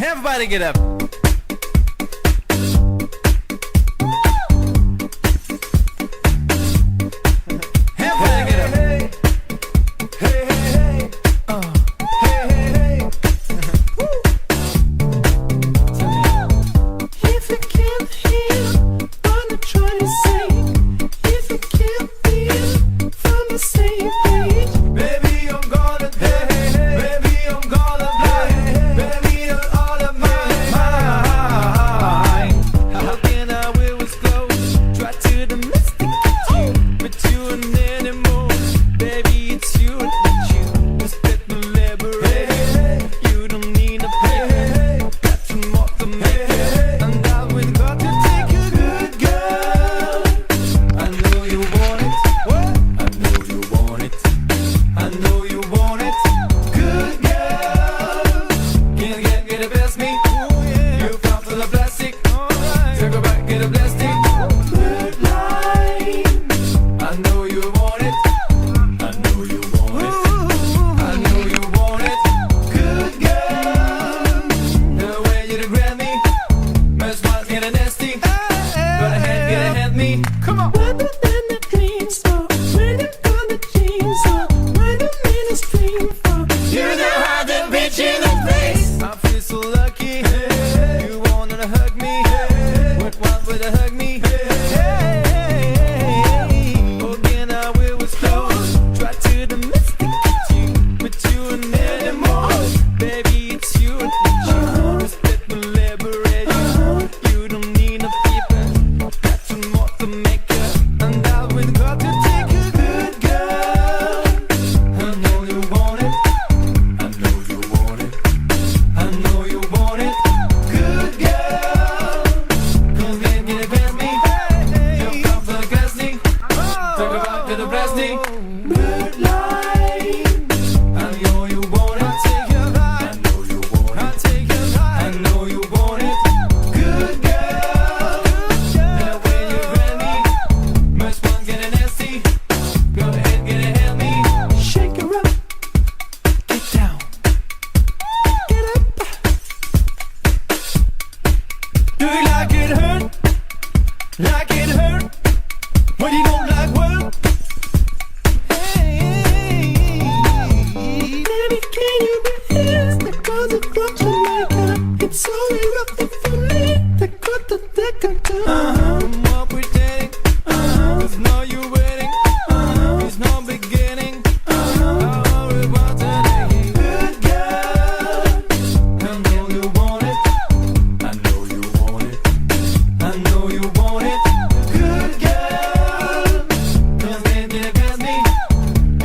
Everybody get up. Everybody get up. Hey, hey, hey. Hey, hey, hey. If you can't hear what I'm trying to say, if you can't feel from the same page, Baby, I'm gonna hey, hey, hey. Baby, I'm gonna play. Baby, you're all of mine. How can I will was close? Try to domesticate you, but you ain't anymore. Baby, it's you and you. Just let me liberate. You don't need a paper. Got some more to make it. And I will got to take a good girl. I know you want it. What? I know you want it. I know you want it. Good girl. Get a best me. You fell for the plastic. Take her back, get a plastic. Good line. I know you want it. I know you want it. I know you want it. Good girl. The way you grab me. Most miles get a nasty. Go ahead, get ahead me. Come on. rather than the dreams for when you got the jeans on, when the ministry for You know how to bitch in the face. I feel so lucky. You wanna hug me? What one would hug me? Again, I will was close. Try to domesticate you, but you ain't anymore. Baby, it's you and you. Just let me liberate you. You don't need no people. Got some more to make it. And I will got to take a good girl. I know you want it. I know you want it. I know you want it. Good girl. Come get it past me. You come for the casting. Take her back to the plastic. Good line. I know you want it. I know you want it. I know you want it. Good girl. That way you grab me. Most fun getting nasty. Go ahead, get ahead of me. shake her up, Get down. get up. Do you like it hurt? Like it hurt? When you don't like work? Baby, can you be here? Because it from Jamaica, it's only rough for me. The cut the deck and I'm not pretending. There's no you waiting. There's no beginning. I worry about today. Good girl. I know you want it. I know you want it. I know you want it. Good girl. Come in, get past me.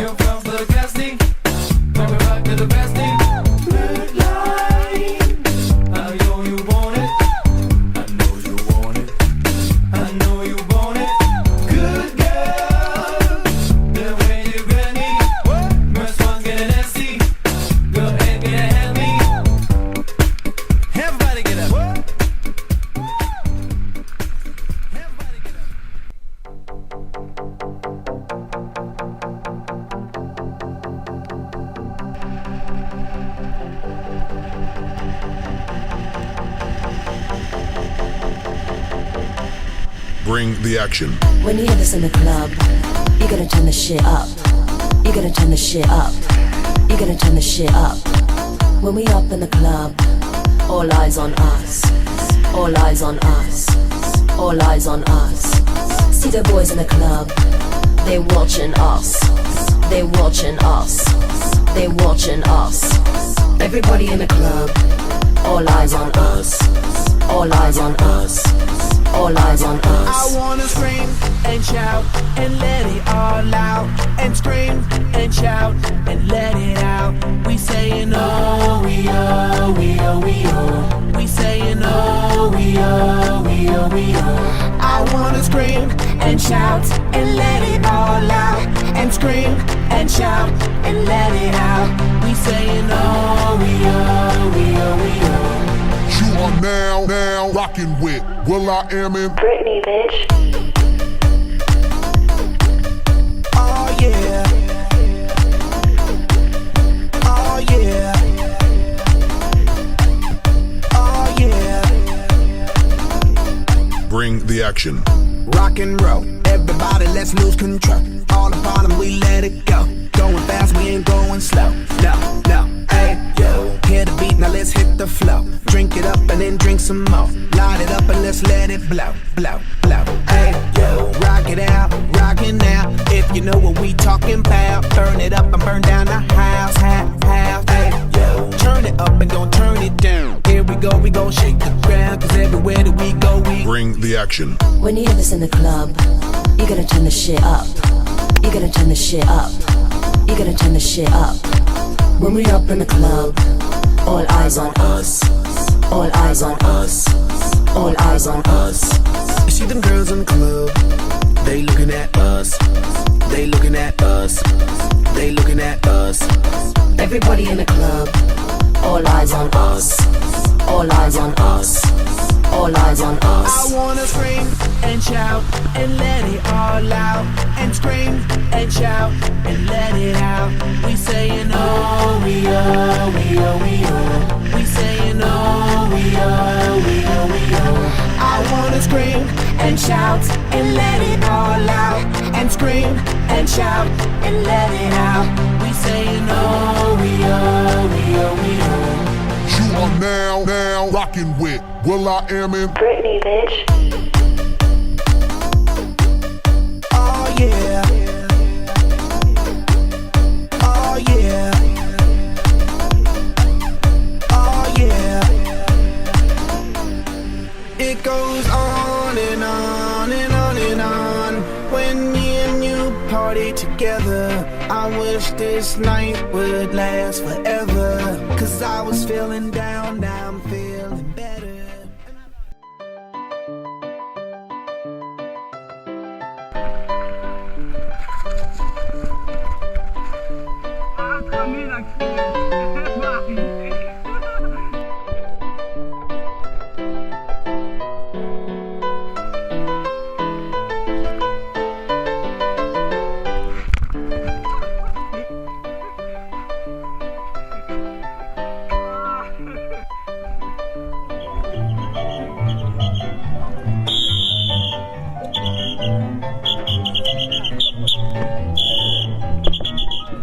You fell for the plastic. Take her back to the plastic. Good line. I know you want it. I know you want it. I know you want it. Good girl. The way you grab me. Most fun getting nasty. Go ahead, get ahead of me. Everybody get up. Everybody get up. Bring the action. When you hear this in the club, you gotta turn the shit up. You gotta turn the shit up. You gotta turn the shit up. When we up in the club, all eyes on us. All eyes on us. All eyes on us. See the boys in the club, they watching us. They watching us. They watching us. Everybody in the club, all eyes on us. All eyes on us. All eyes on us. I wanna scream and shout and let it all out. And scream and shout and let it out. We saying oh, we oh, we oh, we oh. We saying oh, we oh, we oh, we oh. I wanna scream and shout and let it all out. And scream and shout and let it out. We saying oh, we oh, we oh, we oh. You are now rocking with will.i.am in Britney, bitch. Oh yeah. Oh yeah. the action. Rock and roll, everybody let's lose control. All the bottom we let it go. Going fast, we ain't going slow. No, no, hey, yo. Hear the beat, now let's hit the flow. Drink it up and then drink some more. Light it up and let's let it blow, blow, blow. Hey, yo. Rock it out, rockin' out. If you know what we talking about, burn it up and burn down the house, house. Hey, yo. Turn it up and don't turn it down. Here we go shake the ground. Cause everywhere that we go, we Bring the action. When you hear this in the club, you gotta turn the shit up. You gotta turn the shit up. You gotta turn the shit up. When we up in the club, all eyes on us. All eyes on us. All eyes on us. You see them girls in the club, they looking at us. They looking at us. They looking at us. Everybody in the club, all eyes on us. All eyes on us. All eyes on us. I wanna scream and shout and let it all out. And scream and shout and let it out. We saying oh, we oh, we oh, we oh. We saying oh, we oh, we oh, we oh. I wanna scream and shout and let it all out. And scream and shout and let it out. We saying oh, we oh, we oh, we oh. You are now rocking with will.i.am in Britney, bitch. Oh yeah. Oh yeah. Oh yeah. It goes on and on and on and on. When me and you party together, I wish this night would last forever. Cause I was feeling down, now I'm feeling better.